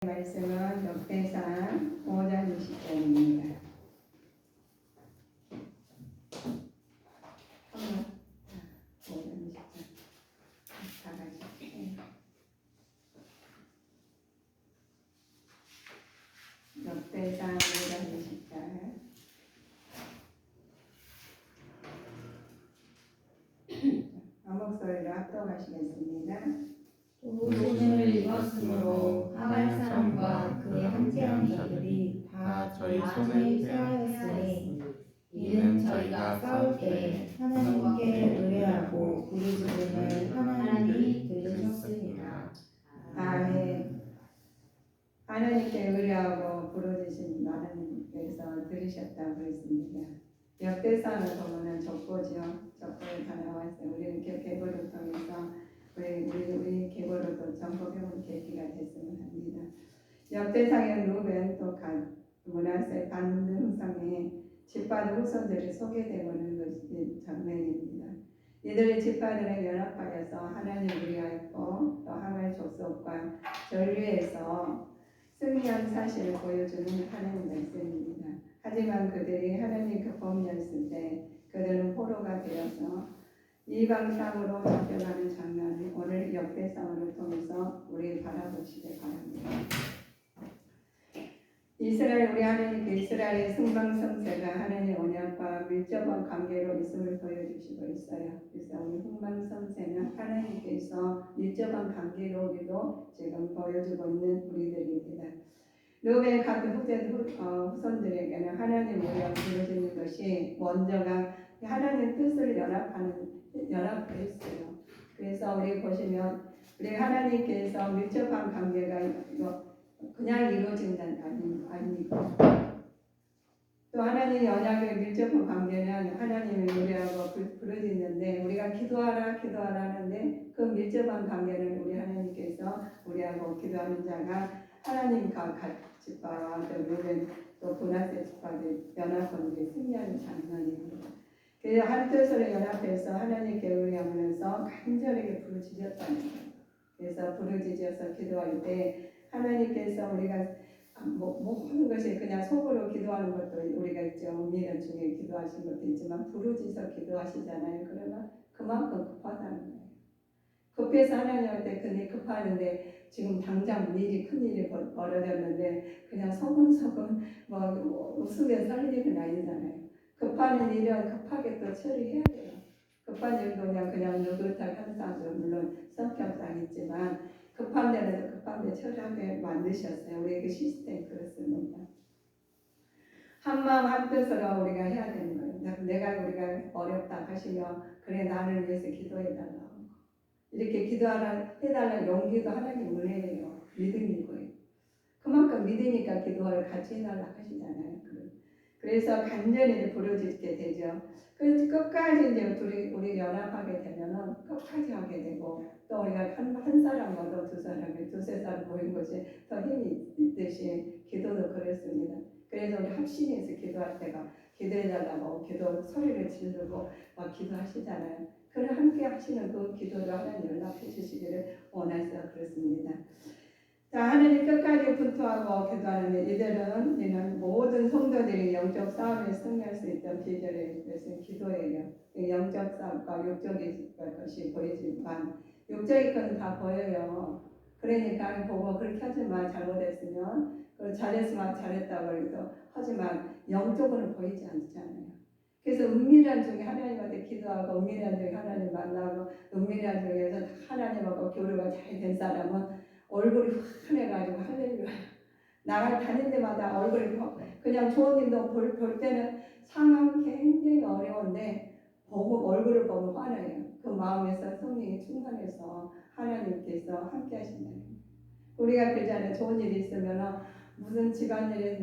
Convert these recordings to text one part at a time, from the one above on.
말씀은 역대상 5장 20절입니다. 역대상 5장 20절. 암목소리로 합독하시겠습니다. 도신을 입었으므로 하갈사람과 그의 함께한 자들이 다 저희 손에 패하였으니 이는 저희가 싸울 때 하나님께 의뢰하고 부르짖음을 하나님이 들으셨습니다. 아멘. 하나님께 의뢰하고 부르짖으신 하나님께서 들으셨다고 했습니다. 역대상을 보면은 족보죠. 족보에 다 나왔어요. 우리는 계보를 통해서 우리 계보로도 정복해본 계기가 됐으면 합니다. 역대상의 루벤 또 므낫세 간 등성에 집받은 후손들이 소개되고는 것이 장면입니다. 이들의 집파들은 연합하여서 하나님을 위하였고 또 하갈 족속과 전류에서 승리한 사실을 보여주는 하나님 말씀입니다. 하지만 그들이 하나님 그 범위였을 때 그들은 포로가 되어서 이방 땅으로 잡혀가는 장면을 오늘 역대상을 통해서 우리 바라보시기 바랍니다. 이스라엘 우리 하나님 그 이스라엘의 흥망성쇠가 하나님의 언약과 밀접한 관계로 있음을 보여주시고 있어요. 그래서 우리 흥망성쇠는 하나님께서 밀접한 관계로 우리도 지금 보여주고 있는 우리들입니다. 루벤 같은 후손들에게는 하나님 우리가 부르짖는 것이 먼저가 하나님 뜻을 연합해 있어요. 그래서 우리 보시면 우리 하나님께서 밀접한 관계가 그냥 이루어진다는 아니고 또 하나님의 언약의 밀접한 관계는 하나님의 노래하고 부르짖는데 우리가 기도하라 하는데 그 밀접한 관계는 우리 하나님께서 우리하고 기도하는 자가 하나님과 집파와 또 루벤 또 므낫세 집파들 연합관계 승리하는 장면입니다. 그래서 한 뜻으로 연합해서 하나님께 의뢰하면서 간절하게 부르짖었다는 거예요. 그래서 부르짖어서 기도할 때 하나님께서 우리가 모든 것이 그냥 속으로 기도하는 것도 우리가 있죠. 은밀한 중에 기도하신 것도 있지만 부르짖어서 기도하시잖아요. 그러면 그만큼 급하다는 거예요. 급해서 하나님한테 근데 급하는데 지금 당장 큰일이 벌어졌는데 그냥 소근소근 웃으면서 할 일은 아니잖아요. 급한 일은 급하게 또 처리해야 돼요. 급한 일도 그냥 느긋하게 하는 사람도 물론 성격상 있지만 급한 데는 급한 데 처리하게 만드셨어요. 우리에게 시스템이 그렇습니다. 한 마음 한 뜻으로 우리가 해야 되는 거예요. 우리가 어렵다 하시면 그래 나를 위해서 기도해달라. 이렇게 해달라는 용기도 하나님 은혜예요. 믿음이고요. 그만큼 믿으니까 기도를 같이 해달라 하시잖아요. 그래서 간절히 부르짖게 되죠. 그래서 끝까지 이제 우리 연합하게 되면은 끝까지 하게 되고 또 우리가 한 사람보다 두 사람이 두세 사람 모인 것이 더 힘이 있듯이 기도도 그렇습니다. 그래서 우리 합심해서 기도할 때가 기도해달라고 기도 소리를 지르고 막 기도하시잖아요. 그를 함께 하시는 그 기도를 하나님 연락해 주시기를 원해서 그렇습니다. 자, 하나님 끝까지 분투하고 기도하는데 이들은 모든 성도들이 영적 싸움에 승리할 수 있던 비결의 것은 기도예요. 영적 싸움과 육적인 것이 보이지만 육적인 것은 다 보여요. 그러니까 보고 그렇게 하지만 잘못했으면 잘했으면 잘했다고 해도 하지만 영적으로는 보이지 않잖아요. 그래서 은밀한 중에 하나님한테 기도하고 은밀한 중에 하나님 만나고 은밀한 중에서 하나님하고 교류가 잘 된 사람은 얼굴이 환해가지고 할렐루야 나갈 다닐 때마다 얼굴이 그냥 좋은 일도 볼 때는 상황 굉장히 어려운데 얼굴을 보면 화나요. 그 마음에서 성령이 충만해서 하나님께서 함께 하신다는 거예요. 우리가 그러잖아요. 좋은 일이 있으면 무슨 집안일에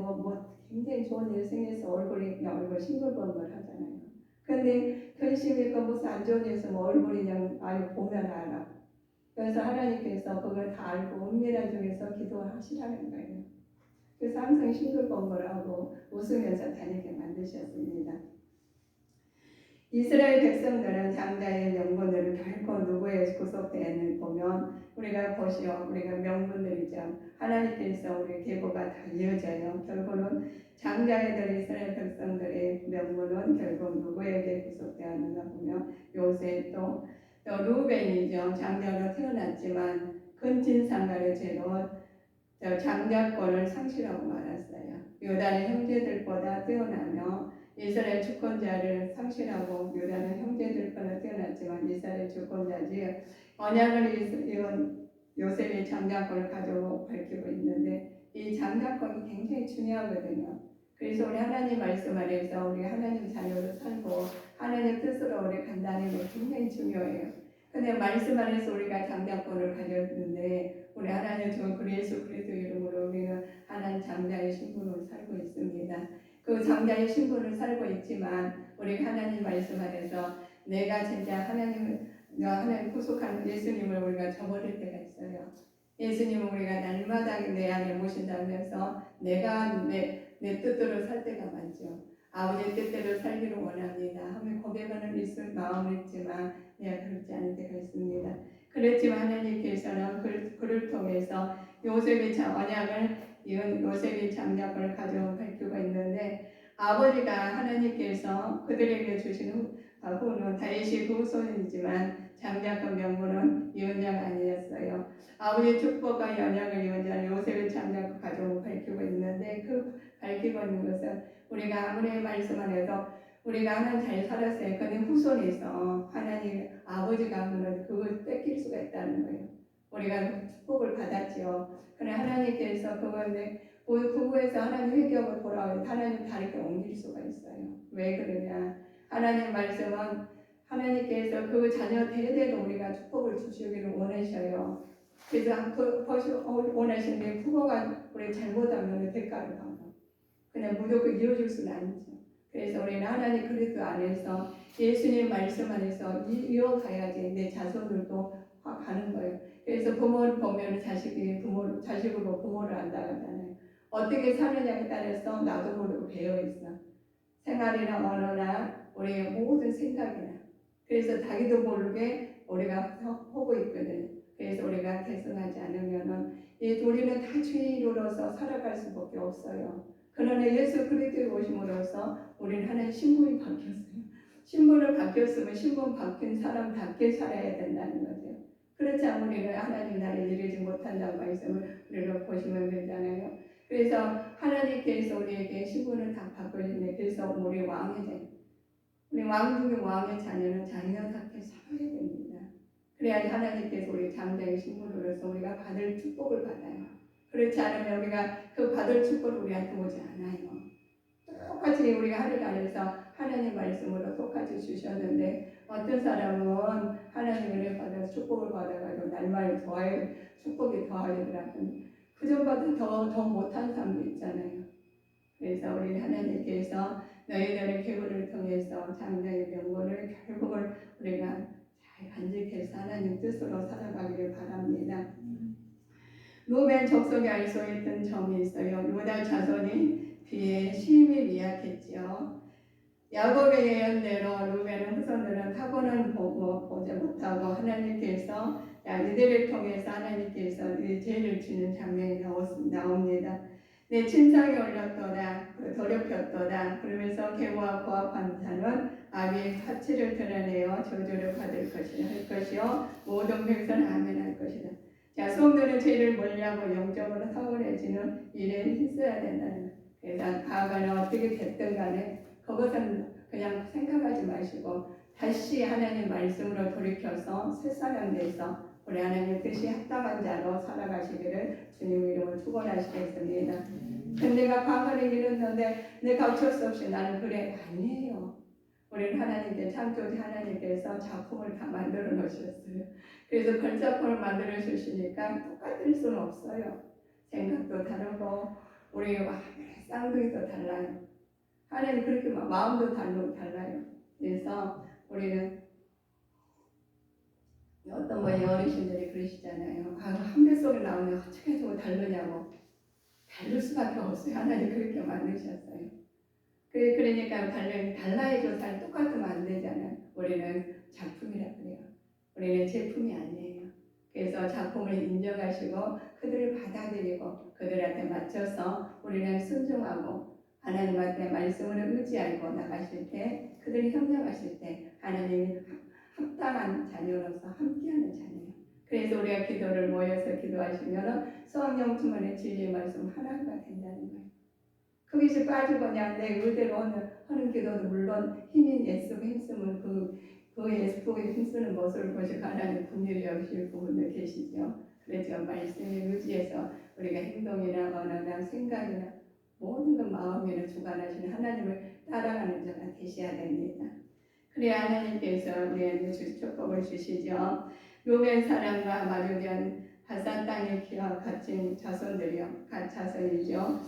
굉장히 좋은 일이 생겨서 얼굴 싱글벙글 하잖아요. 근데 근심이 있고 무슨 안 좋은 일이 있으면 얼굴이 그냥 보면 알아. 그래서 하나님께서 그걸 다 알고 은밀한 중에서 기도하시라는 거예요. 그래서 항상 싱글벙글하고 웃으면서 다니게 만드셨습니다. 이스라엘 백성들은 장자의 명분으로 결코 누구에 구속되는 보면 우리가 보시오, 우리가 명분들이죠. 하나님께서 우리 계보가 다 이어져요. 결국은 장자애들 이스라엘 백성들의 명분은 결국 누구에게 구속되었는가 보면 요새 또 루벤이죠. 장자로 태어났지만 근친상간의 죄로 장자권을 상실하고 말았어요. 유다의 형제들보다 뛰어나며 이스라엘 주권자를 상실하고 유다는 형제들보다 뛰어났지만 이스라엘 주권자지 언약을 이은 요셉이 장자권을 가지고 밝히고 있는데 이 장자권이 굉장히 중요하거든요. 그래서 우리 하나님 말씀 안에서 우리 하나님 자녀로 살고 하나님 뜻으로 우리 간다는 게 굉장히 중요해요. 근데 말씀 안에서 우리가 장자권을 가졌는데 우리 하나님 주 예수 그리스도 이름으로 우리는 하나님 장자의 신분으로 살고 있습니다. 그 장자의 신분을 살고 있지만 우리 하나님 말씀 안에서 내가 진짜 하나님 구속하는 예수님을 우리가 저버릴 때가 있어요. 예수님은 우리가 날마다 내 안에 모신다면서 내가 내 뜻대로 살 때가 많죠. 아버지의 뜻대로 살기를 원합니다 하며 고백하는 있을 마음은 있지만 내가 그렇지 않을 때가 있습니다. 그렇지만 하나님께서는 그를 통해서 요셉의 언약을 이은 요셉의 장자권을 가져온 밝히고 있는데 아버지가 하나님께서 그들에게 주신 후는 다윗의 후손이지만 장자권 명분은 이은 자가 아니었어요. 아버지의 축복과 언약을 이은 자는 요셉의 장자권 가져온 밝히고 있는데 그 밝히고 있는 것은 우리가 아무리 말씀 안에서 우리가 하나님 잘 살았어요. 근데 후손에서 하나님 아버지가 하면 그걸 뺏길 수가 있다는 거예요. 우리가 축복을 받았지요. 그런데 하나님께서 그건데 그거에서 하나님 회개하고 돌아오면 하나님 다르게 옮길 수가 있어요. 왜 그러냐? 하나님 말씀은 하나님께서 그 자녀 대대로 우리가 축복을 주시기를 원하셔요. 그래서 원하시는데 부모가 우리 잘못하면 대가를 받아. 그냥 무조건 이어줄 수는 아니죠. 그래서 우리는 하나님 그리스도 안에서 예수님 말씀 안에서 이어가야지 내 자손들도 가는 거예요. 그래서 부모를 보면 자식을 보고 부모를 안다가잖아요. 어떻게 사느냐에 따라서 나도 모르고 배어 있어. 생활이나 언어나 우리의 모든 생각이나. 그래서 자기도 모르게 우리가 하고 있거든요. 그래서 우리가 계승하지 않으면은 우리는 다 죄인으로서 살아갈 수밖에 없어요. 그러나 예수 그리스도에 오심으로써 우리는 하나의 신분이 바뀌었어요. 신분을 바뀌었으면 신분 바뀐 사람답게 살아야 된다는 거죠. 그렇지 않으면 우리는 하나님 나라에 이르지 못한다는 말씀을 우리가 보시면 되잖아요. 그래서 하나님께서 우리에게 신분을 다 바꿔주네. 그래서 우리 왕의 자녀, 우리 왕 중에 왕의 자녀는 자녀답게 살아야 됩니다. 그래야 하나님께서 우리 장자의 신분으로서 우리가 받을 축복을 받아요. 그렇지 않으면 우리가 그 받을 축복을 우리한테 오지 않아요. 똑같이 우리가 하늘 안에서 하나님 말씀으로 똑같이 주셨는데 어떤 사람은 하나님 은혜 받아서 축복을 받아가지고 날마다 더하여 축복이 더하여더라고요. 그전보다 더 못한 사람도 있잖아요. 그래서 우리 하나님께서 너희들의 계보를 통해서 장자의 명분을 결국은 우리가 잘 간직해서 하나님 뜻으로 살아가기를 바랍니다. 루벤 족속이 알 수 있던 점이 있어요. 유다 자손이 비에 심히 미약했지요. 야곱의 예언대로 루벤의 후손들은 타고난 보지 못하고 하나님께서 이들을 통해서 하나님께서 이 죄를 지는 장면이 나옵니다. 내 침상에 올렸도다 더럽혔도다 그러면서 계보와 고합한 자는 아비의 가치를 드러내어 저주를 받을 것이요 모든 백성은 아멘할 것이다. 자, 성도는 죄를 멀리하고 영적으로 탁월해지는 일에 힘써야 된다는 거예요. 그래서 과거는 어떻게 됐든 간에 그것은 그냥 생각하지 마시고 다시 하나님 말씀으로 돌이켜서 새 사람 돼서 우리 하나님 뜻이 합당한 자로 살아가시기를 주님 이름으로 축원하시겠습니다. 근데 내가 과거를 이뤘는데 내가 어쩔 수 없이 나는 그래. 아니에요. 우리는 하나님께 창조주 하나님께서 작품을 다 만들어 놓으셨어요. 그래서 걸작품을 만들어 주시니까 똑같을 수는 없어요. 생각도 다르고 우리 쌍둥이도 달라요. 하나님 그렇게 마음도 달라요. 그래서 우리는 어떤 분이 어르신들이 그러시잖아요. 한 뱃속에 나오면 어떻게 해서 다르냐고. 다를 수밖에 없어요. 하나님 그렇게 만드셨어요. 그러니까 달라해도 잘 똑같으면 안 되잖아요. 우리는 작품이라 그래요. 우리는 제품이 아니에요. 그래서 작품을 인정하시고 그들을 받아들이고 그들한테 맞춰서 우리는 순종하고 하나님한테 말씀을 의지하고 나가실 때 그들이 협력하실 때 하나님이 합당한 자녀로서 함께하는 자녀예요. 그래서 우리가 기도를 모여서 기도하시면 성령 충만의 진리의 말씀 하나가 된다는 거예요. 거기서 빠지고 그냥 내 의대로 하는 기도도 물론 힘이 애쓰고 힘쓰면 그에 힘쓰는 모습을 보시고 하나님 분일이 여기실 부분도 계시죠. 그래서 말씀에 의지해서 우리가 행동이나 언어나 생각이나 모든 것 마음에는 주관하시는 하나님을 따라가는 자가 되셔야 됩니다. 그래야 하나님께서 우리에게 축복을 주시죠. 르벤 사람과 마르디안 바산 땅의 기와 같은 자손들이요, 갓 자손이죠.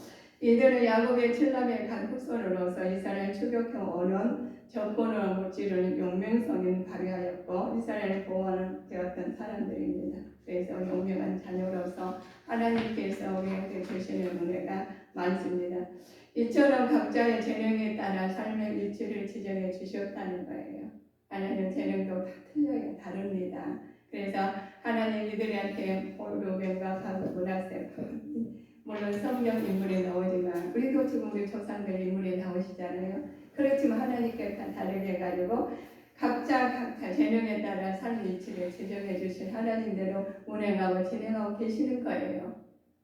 이들은 야곱의 칠람에 간 후손으로서 이스라엘 추격해 오는 적군을 무찌르는 용맹성인 발휘하였고 이스라엘을 보호하는 되었던 사람들입니다. 그래서 용맹한 자녀로서 하나님께서 우리에게 주시는 은혜가 많습니다. 이처럼 각자의 재능에 따라 삶의 위치를 지정해 주셨다는 거예요. 하나님 재능도 다 틀려요. 다릅니다. 그래서 하나님 이들한테 르벤과 갓, 므낫세, 물론 성경 인물이 나오지만 우리도 지금 우리 조상들 인물이 나오시잖아요. 그렇지만 하나님께 다 다르게 해가지고 각자 재능에 따라 삶 위치를 지정해 주신 하나님대로 운행하고 진행하고 계시는 거예요.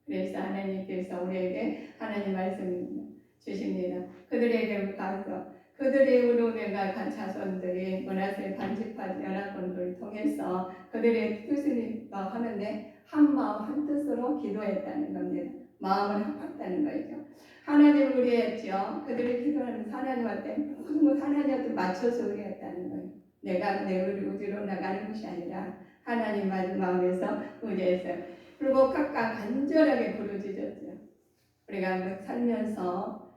그래서 하나님께서 우리에게 하나님 말씀 주십니다. 그들에게 가서 그들의 르벤과 간 자손들이 므낫세 반지파 연합군들을 통해서 그들의 뜻을 하는데 한 마음 한 뜻으로 기도했다는 겁니다. 마음을 합했다는 거죠. 하나님을 의뢰했죠. 그들이 기도하는 하나님한테 모든 것 하나님한테 맞춰서 의뢰했다는 거예요. 내가 내 의지로 나가는 것이 아니라 하나님 마음에서 의뢰했어요. 그리고 각각 간절하게 부르짖었죠. 우리가 살면서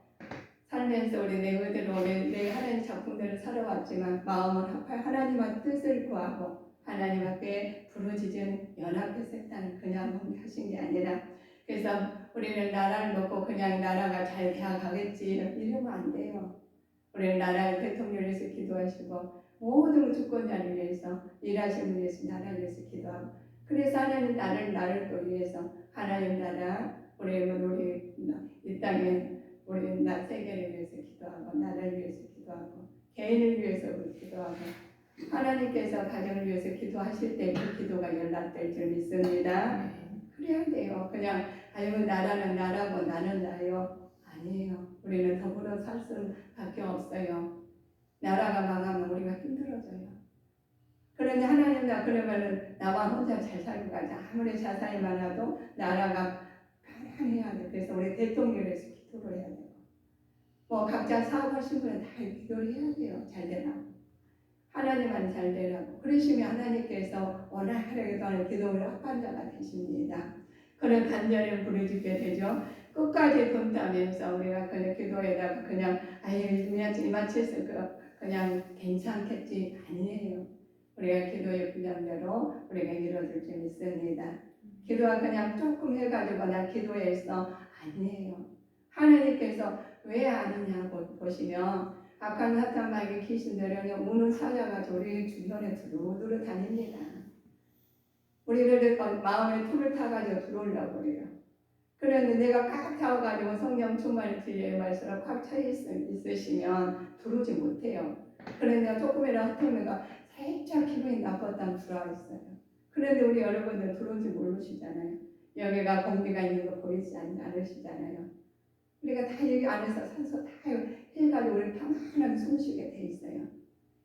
우리 내 의대로 내 하나님 작품대로 살아왔지만 마음을 합할 하나님의 뜻을 구하고 하나님 앞에 부르짖은 연합했었다는 그냥 하신 게 아니라 그래서 우리는 나라를 놓고 그냥 나라가 잘 되어가겠지 이러면 안 돼요. 우리는 나라의 대통령을 위해서 기도하시고 모든 주권자를 위해서 일하시는 위해서 나라를 위해서 기도하고 그래서 하나님 나를 또 위해서 하나님 나라 우리 이 땅에 우리 세계를 위해서 기도하고 나라를 위해서 기도하고 개인을 위해서 기도하고 하나님께서 가정을 위해서 기도하실 때 그 기도가 연락될 줄 믿습니다. 그래야 돼요. 그냥 아이고 나라는 나라고 나는 나요. 아니에요. 우리는 더불어 살 수밖에 없어요. 나라가 망하면 우리가 힘들어져요. 그런데 하나님 그러면은 나와 혼자 잘 살고 가자. 아무리 자산이 많아도 나라가 편안해야 돼. 그래서 우리 대통령에서 기도를 해야 돼요. 뭐 각자 사업하신 분은 다 기도를 해야 돼요. 잘 되라고. 하나님만 잘 되라고. 그러시면 하나님께서 원활하게 하는 기도를 합한 자가 되십니다. 그런 간절히 부르짖게 되죠. 끝까지 분담하면서 우리가 그냥 기도에다가 그냥 이마치에서 그냥 괜찮겠지 아니에요. 우리가 기도의 분량대로 우리가 이루어질 줄 믿습니다. 기도가 그냥 조금 해가지고 나 기도했어 아니에요. 하나님께서 왜 아니냐고 보시면 악한 사탄 마귀 귀신들은 우는 사자가 우리 주변에 두루두루 다닙니다. 우리를 마음에 풀을 타가지고 들어오려고 그래요. 그런데 내가 꽉 차워가지고 성령 충만의 진리의 말씀을 꽉 차 있으시면 들어오지 못해요. 그런데 조금이라도 흩으면 살짝 기분이 나빴다면 들어와 있어요. 그런데 우리 여러분들 들어온지 모르시잖아요. 여기가 공기가 있는 거 보이지 않으시잖아요. 우리가 다 여기 안에서 산소 다 해가지고 우리 편안하게 숨쉬게 돼 있어요.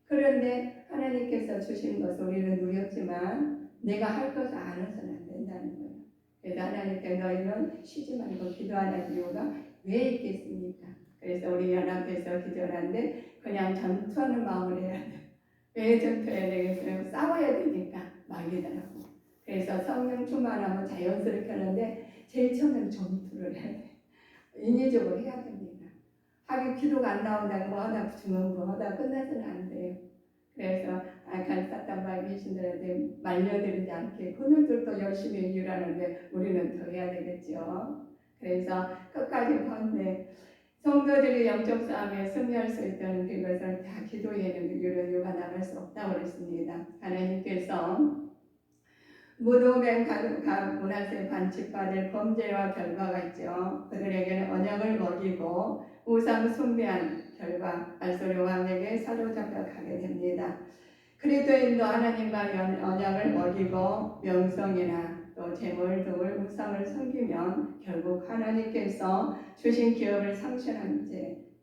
그런데 하나님께서 주신 것을 우리는 누렸지만 내가 할 것을 안 해서는 안 된다는 거예요. 그래서 하나님께 너희는 쉬지 말고 기도하는 이유가 왜 있겠습니까? 그래서 우리 연합해서 기도하는데 그냥 전투하는 마음을 해야 돼요. 왜 전투해야 되겠어요? 싸워야 되니까 마귀들하고. 그래서 성령 충만하면 자연스럽게 하는데 제일 처음에는 전투를 해야 돼요. 인위적으로 해야 됩니다. 하긴 기도가 안 나온다고 뭐 하다 주는 거 하다 끝나서는 안 돼요. 그래서 악한 사탄 마귀 신들한테 말려들지 않게 그들도 열심히 일하는데 우리는 더 해야 되겠죠. 그래서 끝까지 건데 성도들이 영적 싸움에 승리할 수 있다는 그것을 다 기도에는 이런 이유가 나갈 수 없다고 그랬습니다. 하나님께서 무도된 문화세 반칙받을 범죄와 결과가 있죠. 그들에게는 언약을 먹이고 우상 숭배한 결과 알소리 왕에게 사로잡혀 가게 됩니다. 그리스도인도 하나님과 언약을 먹이고 명성이나 또 재물 등을 우상을 섬기면 결국 하나님께서 주신 기업을 상실한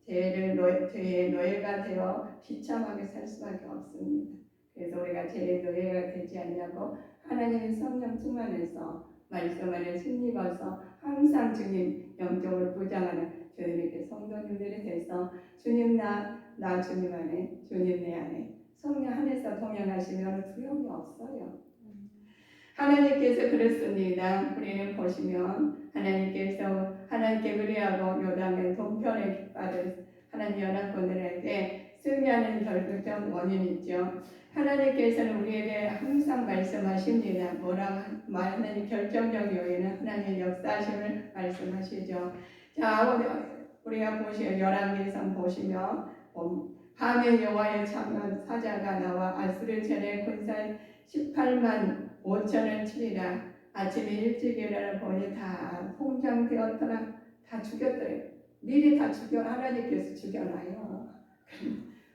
죄의 노예가 되어 비참하게 살 수밖에 없습니다. 그래서 우리가 죄의 노예가 되지 않냐고 하나님의 성령 충만해서 말씀 안에 힘입어서 항상 주님 영적으로 부장하는 저희에게 성도님들이 돼서 주님 나 주님 안에 주님 내 안에 성령 안에서 동행하시면 두려움이 없어요. 하나님께서 그랬습니다. 우리는 보시면 하나님께서 하나님께 의뢰하고 요담의 동편의 깃발을 하나님 연합군들에게 승리하는 결정적 원인이 있죠. 하나님께서는 우리에게 항상 말씀하십니다. 하나님 결정적 요인은 하나님의 역사심을 말씀하시죠. 자, 우리가 보시면 열왕기상 보시면 밤에 여호와의 창한 사자가 나와 아수르 전에 군사 18만 5천을 치리라. 아침에 일찍 일어나 보니 다 통장되었더라. 다 죽였더래요. 미리 다 하나님께서 죽여놔요.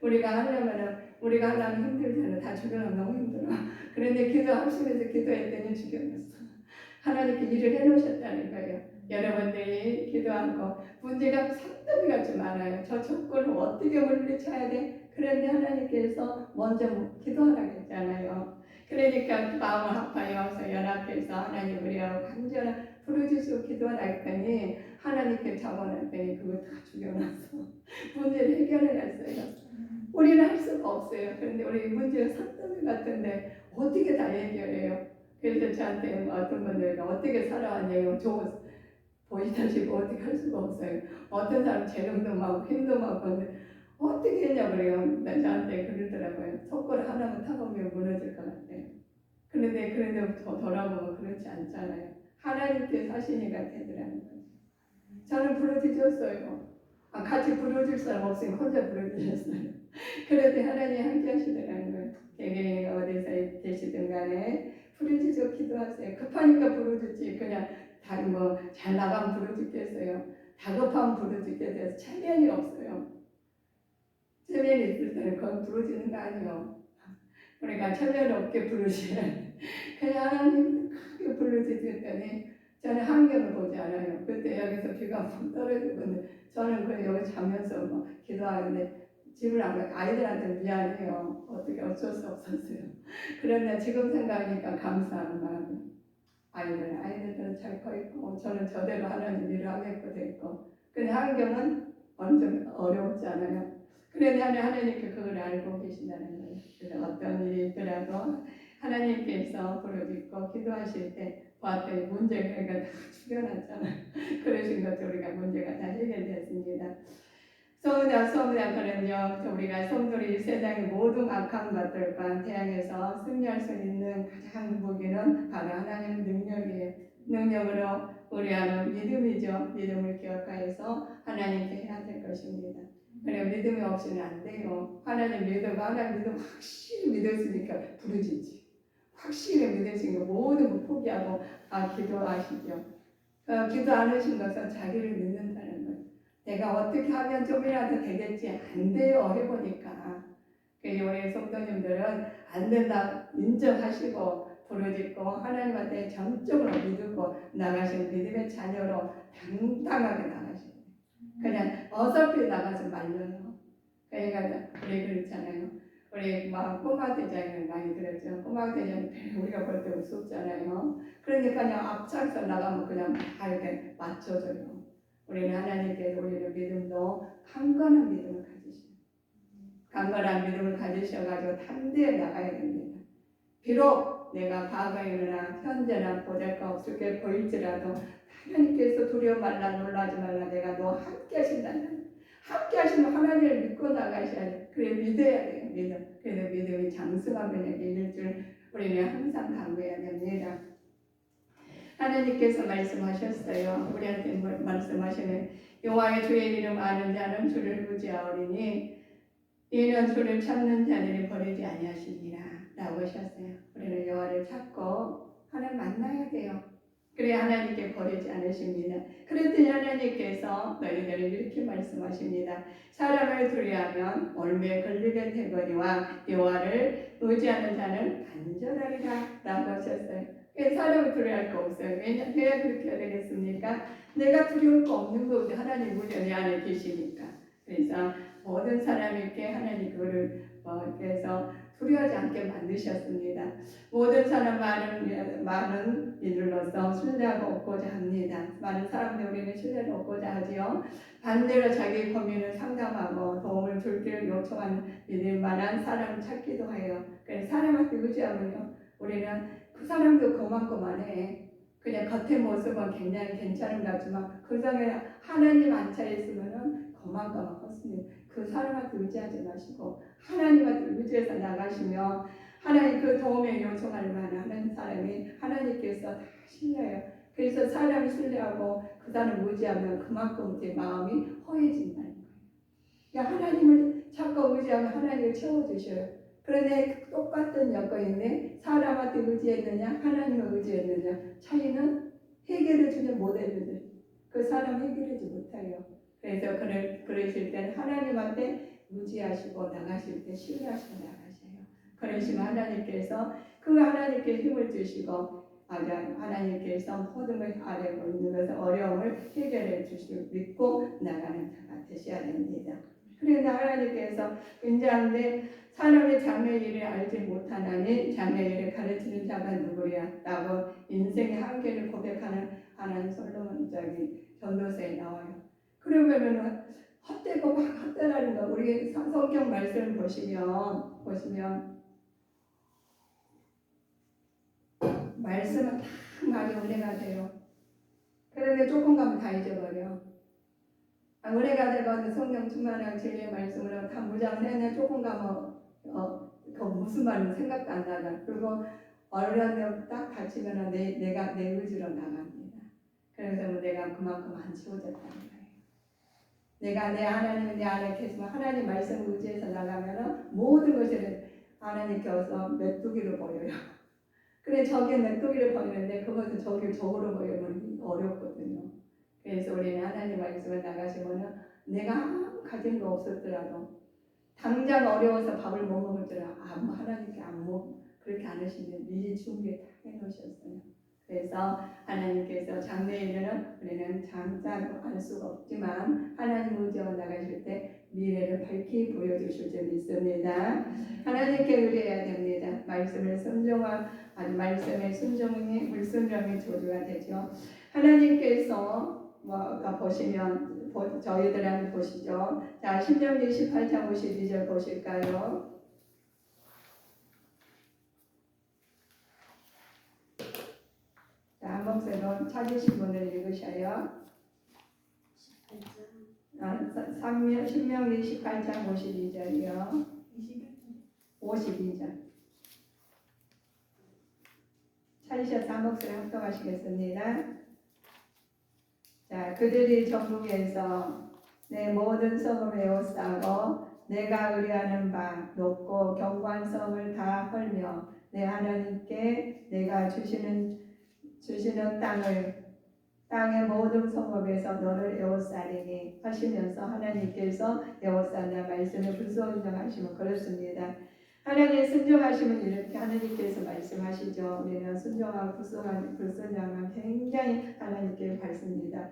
우리가 하려면 힘들잖아. 다 죽여놓으면 너무 힘들어. 그런데 기도하시면서 기도했더니 죽여놨어. 하나님께 일을 해놓으셨다는 거예요. 여러분들이 기도하고 문제가 산더미가 좀 많아요. 저 조건을 어떻게 물리쳐야 돼? 그런데 하나님께서 먼저 기도하라고 했잖아요. 그러니까 마음을 아파요. 연합해서 하나님 우리하고 간절한 부르짖고 기도하라 했더니 하나님께 잡아놨더니 그거 다 죽여놨어. 문제를 해결해놨어요. 우리는 할 수가 없어요. 그런데 우리 문제가 산더미 같은데 어떻게 다 해결해요? 그래서 저한테 어떤 분들은 어떻게 살아왔냐고 보이다시피 어떻게 할 수가 없어요. 어떤 사람 재능도 많고 힘도 많고 어떻게 했냐고 그래요. 저한테 그러더라고요. 속고를 하나만 타보면 무너질 것 같아요. 그런데 돌아보면 그렇지 않잖아요. 하나님께 사시니까 되더라는 거죠. 저는 부르짖었어요. 같이 부르짖을 사람 없으니까 혼자 부르짖었어요. 그런데 하나님이 함께 하시더라는 거예요. 개개인이 어디서 계시든 간에 부르짖어 기도하세요. 급하니까 부르짖지 그냥 다른 잘 나가면 부르짖겠어요. 다급하면 부르짖게 돼서 체면이 없어요. 체면이 있을 때는 그건 부르짖는 거 아니에요. 그러니까 체면 없게 부르짖어야 돼. 그냥 하나님 크게 부르짖었더니 저는 환경을 보지 않아요. 그때 여기서 비가 푹 떨어지고 저는 여기 자면서 기도하는데 집을 안 가요. 아이들한테 미안해요. 어떻게 어쩔 수 없었어요. 그런데 지금 생각하니까 감사하는 마음이 아이들은 잘 커있고 저는 저대로 하나님 일을 하겠고 됐고 근데 환경은 완전 어려웠지 않아요. 그런데 하나님께 그걸 알고 계신다는 거예요. 그래서 어떤 일이 있더라도 하나님께서 부르짖고 기도하실 때 봤더니 문제가 다 죽여놨잖아요. 그러신 것도 우리가 문제가 다 해결됐습니다. 소문난 그런요. 우리가 성도들이 세상의 모든 악한 것들과 대항해서 승리할 수 있는 가장 무기는 바로 하나님의 능력이에요. 능력으로 우리하는 믿음이죠. 믿음을 기억하여서 하나님께 해야 될 것입니다. 그래 믿음이 없이는 안 돼요. 하나님 믿음 확실히 믿었으니까 부르짖지. 확실히 믿으신 거 모든 거 포기하고 기도하시죠. 기도 안 하신 것은 자기를 믿는다는 거예요. 내가 어떻게 하면 좀이라도 되겠지. 안 돼요. 해보니까. 우리 성도님들은 안 된다 인정하시고 부르짖고 하나님한테 전적으로 믿고 나가신 믿음의 자녀로 당당하게 나가시고 그냥 어설프게 나가서 말려요. 그러니까 우리 그렇잖아요. 우리 꼬마 대장을 많이 들었죠. 꼬마 대장 우리가 볼 때 우습잖아요. 그러니까 그냥 앞장서 나가면 그냥 다 이렇게 맞춰줘요. 우리는 하나님께서 우리의 믿음도 강건한 믿음을 가지셔요. 강건한 믿음을 가지셔가지고 담대히 나가야 됩니다. 비록 내가 과거에나 현재나 보잘것없게 보일지라도 하나님께서 두려워 말라 놀라지 말라 내가 너 함께 하신다는 함께 하시면 하나님을 믿고 나가셔야 돼. 그래 믿어야 돼요. 믿음. 그래서 믿음이 장수하면 이룰 줄 우리는 항상 강구해야 됩니다. 하나님께서 말씀하셨어요. 우리한테 말씀하시는 여호와의 주의 이름 아는 자는 주를 의지하오리니 이는 주를 찾는 자들이 버리지 아니하시니라 라고 하셨어요. 우리는 여호와를 찾고 하나님 만나야 돼요. 그래 하나님께 버리지 않으십니다. 그랬더니 하나님께서 너희들을 이렇게 말씀하십니다. 사람을 두려워하면 올매에 걸리게 되거니와 여호와를 의지하는 자는 안전하리라 라고 하셨어요. 사람을 두려워할 거 없어요. 왜 그렇게 해야 되겠습니까? 내가 두려울 거 없는 거지. 하나님 우리 내 안에 계시니까. 그래서 모든 사람에게 하나님 그거를 그래서 두려워하지 않게 만드셨습니다. 모든 사람 많은 이들로서 신뢰하고 얻고자 합니다. 많은 사람들 우리는 신뢰를 얻고자 하지요. 반대로 자기 고민을 상담하고 도움을 줄 길을 요청하는 믿을 만한 사람을 찾기도 해요. 그래서 사람한테 의지하면요, 우리는 그 사람도 고만고만해. 그냥 겉의 모습은 굉장히 괜찮은 것 같지만 그 속에 하나님 안 차 있으면은 고만고만 컸습니다. 그 사람한테 의지하지 마시고 하나님한테 의지해서 나가시면 하나님 그 도움에 요청할 만한 사람이 하나님께서 다 신뢰해요. 그래서 사람이 신뢰하고 그 사람 의지하면 그만큼 제 마음이 허해진다는 거예요. 그러니까 하나님을 찾고 의지하면 하나님을 채워주셔요. 그런데 똑같은 여건인데 사람한테 의지했느냐 하나님을 의지했느냐 차이는 해결해 주지 못해주는 그 사람 해결하지 못해요. 그래서 그러실 때는 하나님한테 의지하시고 나가실 때 신뢰하시고 나가셔요. 그러시면 하나님께서 그 하나님께 힘을 주시고 하나님께서 모든 걸 아뢰고 있는 것을 어려움을 해결해 주실 믿고 나가는 자가 되셔야 됩니다. 그래서 하나님께서 굉장한데 사람의 장래일을 알지 못하나니 장래일을 가르치는 자가 누구랴 라고 인생의 한계를 고백하는 하나님 솔로몬 전도서에 나와요. 그러면은 헛되고 막 헛되라는 거 우리 성경 말씀을 보시면 말씀은 다 많이 은혜가 돼요. 그런데 조금 가면 다 잊어버려. 은혜가 되고 성령 충만한 진리의 말씀으로 다 무장되는 조금 가면 그 무슨 말인지 생각도 안 나가. 그리고 어려면 딱 다치면 내가 내 의지로 나갑니다. 그래서 내가 그만큼 안 채워졌다는 거예요. 내가 내 하나님은 내 안에 계시면 하나님 말씀 의지해서 나가면은 모든 것을 하나님께서 메뚜기로 보여요. 그래 저게 메뚜기를 보이는데 그것은 저기로 보이면 어렵거든요. 그래서 우리는 하나님 말씀을 나가시면은 내가 가진 거 없었더라도 당장 어려워서 밥을 못 먹을 줄 하나님께 그렇게 안 하시면 미리 준비 다 해놓으셨어요. 그래서 하나님께서 장래일은 우리는 장자로 알 수가 없지만 하나님 의지하고 나가실 때 미래를 밝히 보여주실 줄 믿습니다. 하나님께 의뢰해야 됩니다. 말씀을 말씀의 순종이 불순종이 조주가 되죠. 하나님께서 보시면 저희들한테 보시죠. 자, 신명기 18장 52절 보실까요? 자, 한 목소리로 찾으신 분들 읽으셔요. 신명기 18장 52절이요. 52절. 찾으셔서 한 목소리 합동하시겠습니다. 자, 그들이 전국에서 내 모든 성을 에워싸고 내가 의뢰하는 바 높고 견고한 성을 다 헐며 내 하나님께 내가 주시는 땅의 모든 성읍에서 너를 에워싸리니 하시면서 하나님께서 에워싸나 말씀을 불순종하시면 그렇습니다. 하나님 순종하시면 이렇게 하나님께서 말씀하시죠. 우리는 순종하고 불순종하면 굉장히 하나님께 밝습니다.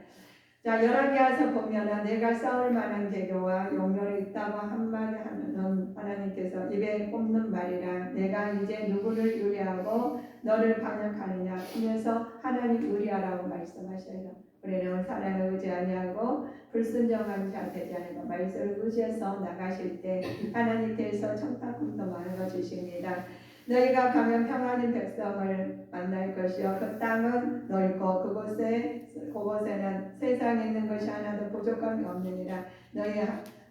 자, 열왕기하서 보면 내가 싸울 만한 계교와 용렬이 있다고 한마디 하면은 하나님께서 입에 꼽는 말이라 내가 이제 누구를 의뢰하고 너를 반역하느냐 하면서 하나님 의뢰하라고 말씀하셔요. 우리는 사람을 의지 아니하고 불순종하는 자 되지 않고 말씀을 의지해서 나가실 때 하나님께서 천탁금도 많은 주십니다. 너희가 가면 평안한 백성을 만날 것이요 그 땅은 넓고 그곳에는 세상에 있는 것이 하나도 부족함이 없느니라. 너희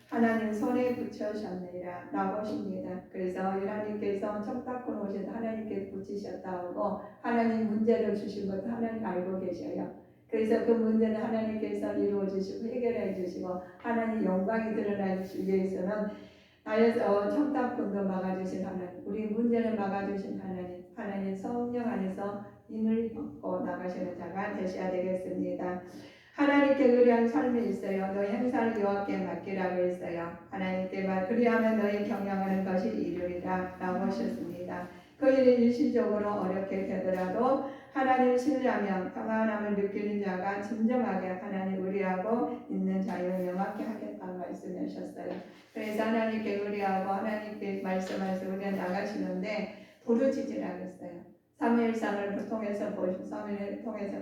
하나님 손에 붙여셨느니라 라고 하십니다. 그래서 하나님께서 청탁권 오셔서 하나님께 붙이셨다 하고 하나님 문제를 주신 것도 하나님 알고 계셔요. 그래서 그 문제는 하나님께서 이루어 주시고 해결해 주시고 하나님 영광이 드러나 주시기 위해서는 나에서 청탁권도 막아주신 하나님, 우리 문제를 막아주신 하나님, 하나님 성령 안에서 힘을 얻고 나가시는 자가 되셔야 되겠습니다. 하나님께 의뢰한 삶이 있어요. 너희 행사를 여호와께 맡기라고 했어요. 하나님께만 그리하면 너희 경영하는 것이 이루리라 라고 하셨습니다. 그 일이 일시적으로 어렵게 되더라도 하나님 신뢰하며 평안함을 느끼는 자가 진정하게 하나님 의뢰하고 있는 자유 명확히 하겠다는 말씀하셨어요. 그래서 하나님께 의뢰하고 하나님께 말씀하셔서 우리가 나가시는데 부르짖으라 그랬어요. 사무엘상을 통해서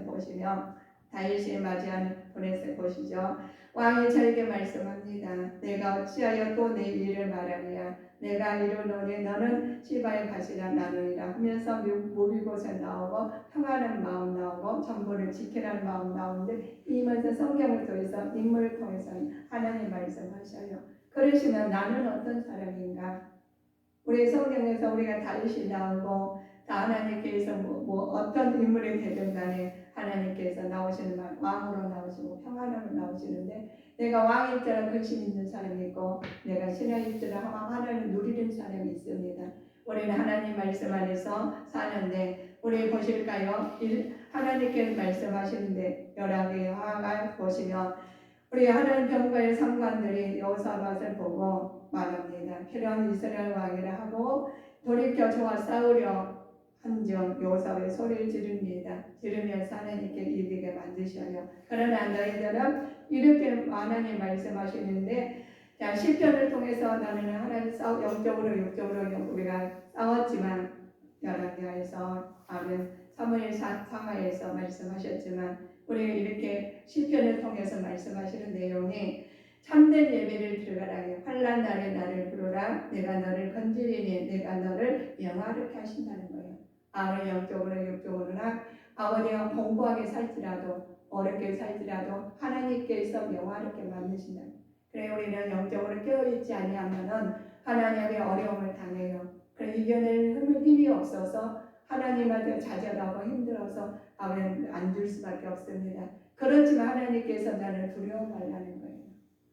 보시면 다윗이 맞이하는 분에서 보시죠. 왕이 저에게 말씀합니다. 내가 어찌하여 또 내 일을 말하리야. 내가 이루노니 너는 시바의 밭이라 나누리라 하면서 무비곳에 나오고 평안한 마음 나오고 정보를 지키라는 마음 나오는데 이면서 성경을 통해서 인물을 통해서 하나님 말씀하셔요. 그러시면 나는 어떤 사람인가? 우리 성경에서 우리가 다윗이 나오고 다 하나님께서 어떤 인물이 되든 간에 하나님께서 나오시는 말 왕으로 나오시고 평안함으로 나오시는데 내가 왕일 때라 근심 있는 사람이 있고 내가 신하일 때라 하나님을 누리는 사람이 있습니다. 우리는 하나님 말씀 안에서 사는데 우리 보실까요? 하나님께서 말씀하시는데 열왕기하 보시면 우리 하나님 병거의 상관들이 여호사밧을 보고 말합니다. 필요한 이스라엘 왕이라 하고 돌이켜 저와 싸우려 한즉 여호사밧이 소리를 지르면서 하나님께 이기게 만드셔요. 그러나 너희들은 이렇게 하나님 말씀하시는데 자 시편을 통해서 나는 하나님 영적으로 육적으로 우리가 싸웠지만 열왕기하에서 사무엘 상하에서 말씀하셨지만 우리 이렇게 시편을 통해서 말씀하시는 내용이 참된 예배를 드려가라. 환난 날에 나를 부르라. 내가 너를 건지리니 내가 너를 영화롭게 하신다는 거예요. 아무리 영적으로 육적으로나 아버지가 공부하게 살지라도 어렵게 살지라도 하나님께서 영화롭게 만드신다. 그래 우리는 영적으로 깨어있지 아니하면은 하나님의 어려움을 당해요. 그래 이겨낼 힘이 없어서 하나님한테 좌절하고 힘들어서 아버지는 안 줄 수밖에 없습니다. 그렇지만 하나님께서 나를 두려워 말라는 거예요.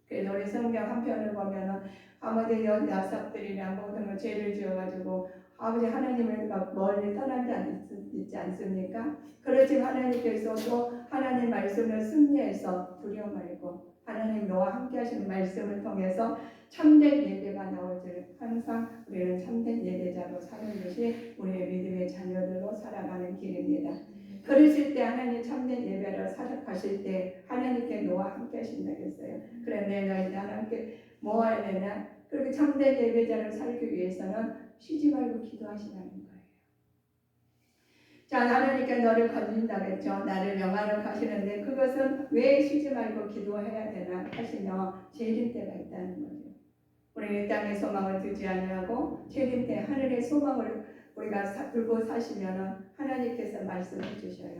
그래서 우리 성경 한편을 보면은 아버지 야삽들이나 모든 걸 죄를 지어가지고 아버지 하나님을 멀리 떠난 자 있지 않습니까? 그렇지만 하나님께서 또 하나님 말씀을 승리해서 두려워 말고 하나님 너와 함께 하시는 말씀을 통해서 참된 예배가 나올 줄 항상 우리는 참된 예배자로 사는 것이 우리의 믿음의 자녀들로 살아가는 길입니다. 그러실 때 하나님 참된 예배를 살아가실 때 하나님께 너와 함께 하신다고 했어요. 그래 너희들 하나님께 모아야 되나? 그렇게 참된 예배자를 살기 위해서는 쉬지 말고 기도하시라는 거예요. 자, 하나님께 너를 건진다고 했죠. 나를 명하러 가시는데 그것은 왜 쉬지 말고 기도해야 되나 하시면 재림 때가 있다는 거죠. 우리는 이 땅의 소망을 두지 아니하고 재림 때 하늘의 소망을 우리가 들고 사시면 하나님께서 말씀해 주셔요.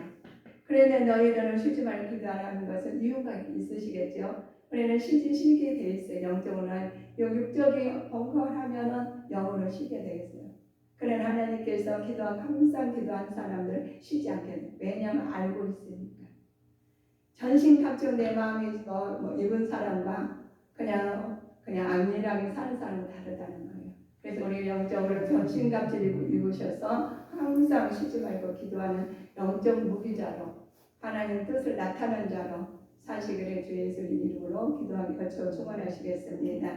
그런데 너희들은 쉬지 말고 기도하라는 것은 이유가 있으시겠죠. 우리는 쉬게 돼 있어요. 영적으로는 육적이 번거하면은 영으로 쉬게 되겠어요. 그러나 하나님께서 항상 기도한 사람들 쉬지 않게 돼요. 왜냐하면 알고 있으니까. 전신갑주 내 마음이 입은 사람과 그냥 안일하게 사는 사람은 다르다는 거예요. 그래서 우리 영적으로 전신갑주를 입으셔서 항상 쉬지 말고 기도하는 영적 무기자로 하나님 뜻을 나타내는 자로 사시기를 주 예수님 이름으로 기도하기 거쳐 축원하시겠습니다.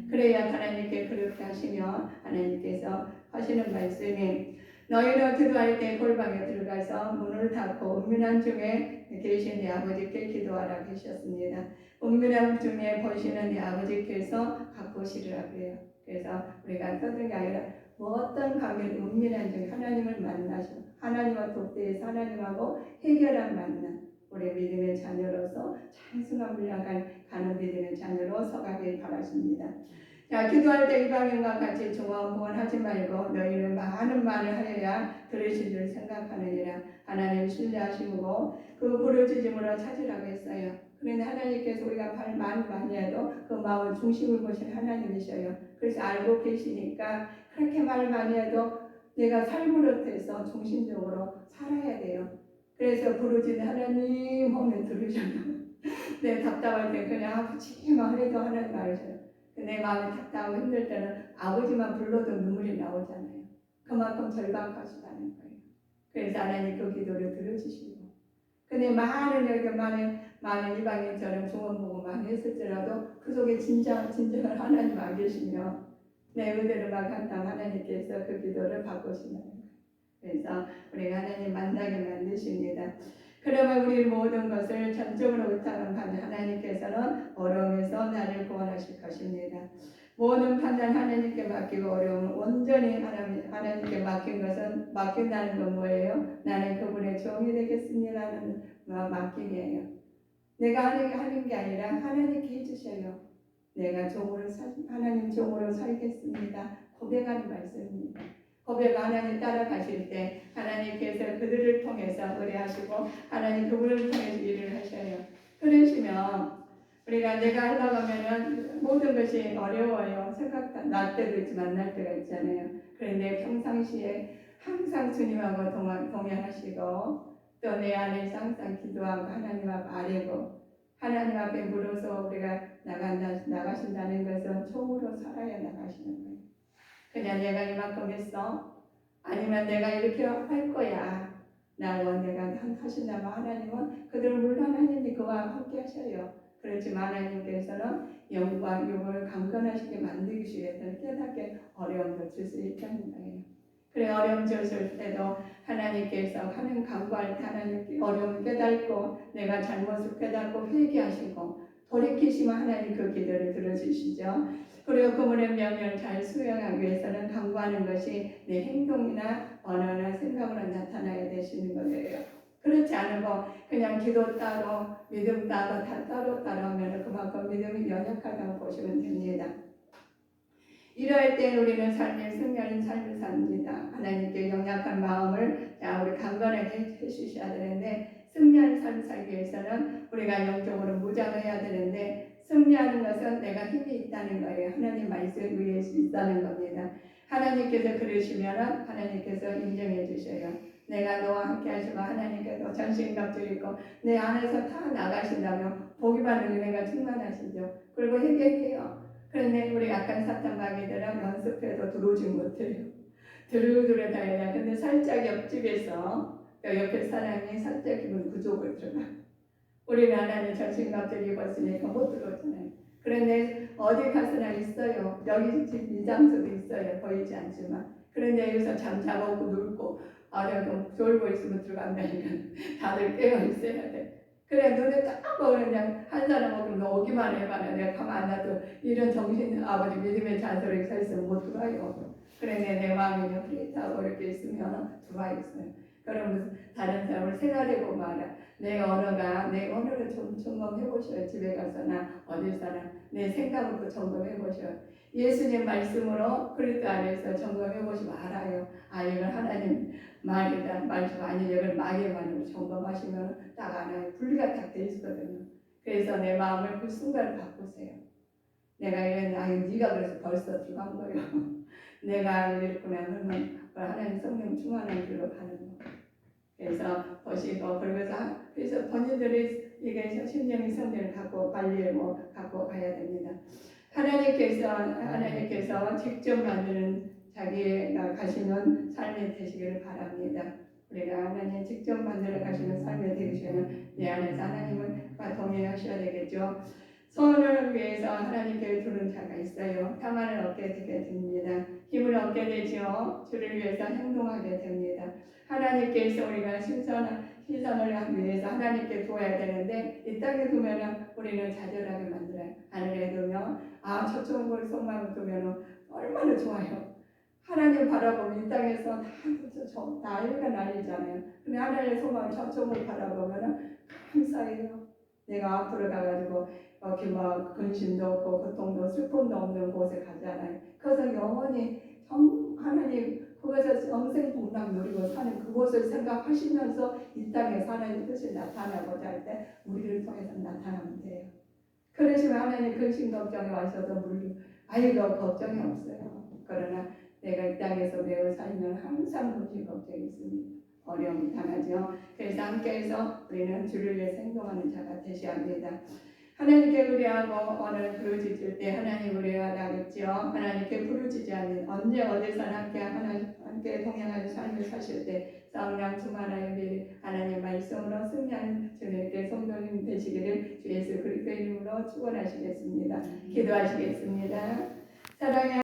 그래야 하나님께 그렇게 하시면 하나님께서 하시는 말씀이 너희는 기도할 때 골방에 들어가서 문을 닫고 은밀한 중에 계신 네 아버지께 기도하라 하셨습니다. 은밀한 중에 보시는 네 아버지께서 갚으시리라 그래요. 그래서 우리가 떠든 게 아니라 어떤 관계도 은밀한 중에 하나님을 만나시고 하나님과 독대해서 하나님하고 해결한 만남 우리 믿음의 자녀로서 장승함을 향하는 믿음의 자녀로 서가길 바라십니다. 자, 기도할 때 이방인과 같이 중언부언하지 말고 너희는 많은 말을 하여야 들으실 줄 생각하느니라. 하나님 신뢰하시고 그 부르짖음으로 찾으라고 했어요. 그런데 하나님께서 우리가 말만 많이 해도 그 마음을 중심을 보신 하나님이셔요. 그래서 알고 계시니까 그렇게 말 많이 해도 내가 삶으로 해서 중심적으로 살아야 돼요. 그래서 부르짖는 하나님 하면 들으셔요. 내 답답할 때 그냥 아버지만 해도 하나님 말이셔요. 내 마음이 답답하고 힘들 때는 아버지만 불러도 눈물이 나오잖아요. 그만큼 절박하시다는 거예요. 그래서 하나님 그 기도를 들어주시고, 근데 많은 이방인처럼 중원보고만 했을지라도 그 속에 진정한 하나님 안 계시며 내 의대로만 간다면 하나님께서 그 기도를 바꾸신다는 거예요. 그래서 우리가 하나님 만나게 만드십니다. 그러면 우리 모든 것을 전적으로 의탁을 받는 하나님께서는 어려움에서 나를 구원하실 것입니다. 모든 판단 하나님께 맡기고 어려움을 온전히 하나님께 맡긴다는 건 뭐예요? 나는 그분의 종이 되겠습니다는 맡김이에요. 내가 하는 게 아니라 하나님께 해주셔요. 내가 하나님 종으로 살겠습니다. 고백하는 말씀입니다. 고백 하나님 따라가실 때 하나님께서 그들을 통해서 의뢰하시고 하나님 그분을 통해서 일을 하셔요. 그러시면 우리가 내가 하려고 하면은 모든 것이 어려워요. 날 때도 있지만 날 때가 있잖아요. 그런데 평상시에 항상 주님하고 동행하시고 또 내 안에서 항상 기도하고 하나님 앞 아뢰고 하나님 앞에 물어서 우리가 나가신다는 것은 종으로 살아야 나가시는 거예요. 그냥 내가 이만큼 했어? 아니면 내가 이렇게 할 거야. 내가 하신다면 하나님은 그들을 물론 하나님이 그와 함께 하셔요. 그렇지만 하나님께서는 영과 육을 강건하시게 만들기 위해서 깨닫게 어려움도 줄 수 있다는 거예요. 그래 어려움 줬을 때도 하나님께서 하는 강구할 때 하나님께 어려움을 깨닫고 내가 잘못을 깨닫고 회개하시고 돌이키시면 하나님 그 기도를 들어주시죠. 그리고 그분의 명령을 잘 수행하기 위해서는 강구하는 것이 내 행동이나 언어나 생각으로 나타나야 되시는 거예요. 그렇지 않고 그냥 기도 따로 믿음 따로 다 따로 하면 그만큼 믿음이 연약하다고 보시면 됩니다. 이러할 때 우리는 승리하는 삶을 삽니다. 하나님께 연약한 마음을 우리 강건하게 해주셔야 되는데 승리하는 삶을 살기 위해서는 우리가 영적으로 무장해야 되는데 승리하는 것은 내가 힘이 있다는 거예요. 하나님 말씀 위에 있다는 겁니다. 하나님께서 그러시면 하나님께서 인정해 주셔요. 내가 너와 함께 하시고 하나님께서 전신갑주리고 내 안에서 다 나가신다면 복이 받는 은혜가 충만하시죠. 그리고 회개해요. 그런데 우리 약간 사탄 마귀들은 연습해도 들어오지 못해요. 두루두루 다녀요. 근데 살짝 옆집에서 옆에 사람이 살짝 기분 구족을 들어가. 우리는 하나님 전신갑주리 입었으니까 못 들어오잖아요. 그런데 어디 가서나 있어요. 여기 집 이 장소도 있어요. 보이지 않지만. 그런데 여기서 잠자고 놀고 좀 졸고 있으면 들어간다니까 다들 깨어 있어야 돼. 그래 눈에 딱 보면 그냥 한 사람하고 오기만 해봐요. 내가 가만 안 놔도 이런 정신 아버지 믿음의 잔소리 서 있으면 못 들어와요. 그래 내 마음이 흐릿하고 이렇게 있으면 들어와 있어요. 그러면 다른 사람을 생각해보고 말아. 내 언어를 좀 점검해보셔요. 집에 가서나 어디서나 내 생각을 또 점검해보셔요. 예수님 말씀으로 그리스도 안에서 점검해보시면 알아요. 이건 하나님 말이다. 말씀 아니 이걸 마귀의 말로 점검하시면 딱 알아요. 분리가 딱 돼 있거든요. 그래서 내 마음을 그 순간 바꾸세요. 내가 네가 그래서 벌써 들어간 거예요. 내가 이랬구나 그러면 하나님 성령 충만한 길로 가는 거. 그래서 보시고 그래서 본인들이 이게 심령의 성령을 갖고 관리를 갖고 가야 됩니다. 하나님께서 직접 만드는 자기가 가시는 삶이 되시기를 바랍니다. 우리가 하나님 직접 만들어 가시는 삶이 되시면 내 안에서 하나님을 동행하셔야 되겠죠. 소원을 위해서 하나님께 두는 자가 있어요. 평안을 얻게 되게 됩니다. 힘을 얻게 되죠. 주를 위해서 행동하게 됩니다. 하나님께서 우리가 신선을 하기 위해서 하나님께 두어야 되는데 이 땅에 두면 우리는 좌절하게 만들어요. 하늘에 두면 저쪽을 속마음을 두면 얼마나 좋아요. 하나님 바라보면 이 땅에서 난리가 난리잖아요. 근데 하나님의 소망을 저쪽을 바라보면 감사해요. 내가 앞으로 가가지고 근심도 없고 고통도 슬픔도 없는 곳에 가잖아요. 그래서 영원히 하나님 그 그곳에서 영생 복락 누리고 사는 그곳을 생각하시면서 이 땅에 하나님의 뜻이 나타나고자 할 때 우리를 통해서 나타나면 돼요. 그러시면 하나님 근심 걱정이 와셔도 아이고 걱정이 없어요. 그러나 내가 이 땅에서 매우 살면 항상 근심 걱정이 있습니다. 어려움이 당하죠. 그래서 함께해서 우리는 주를 위해 행동하는 자가 되셔야 합니다. 하나님께 의뢰하고 오늘 부르짖을 때 하나님 의뢰하라겠죠. 하나님께 부르짖지 않는 언제 어디서나 함께 동행하는 삶을 사실 때 싸움양 주만하여 하나님 말씀으로 승리하는 주님께 성도님 되시기를 주 예수 그리스도 이름으로 축원하시겠습니다. 기도하시겠습니다. 사랑의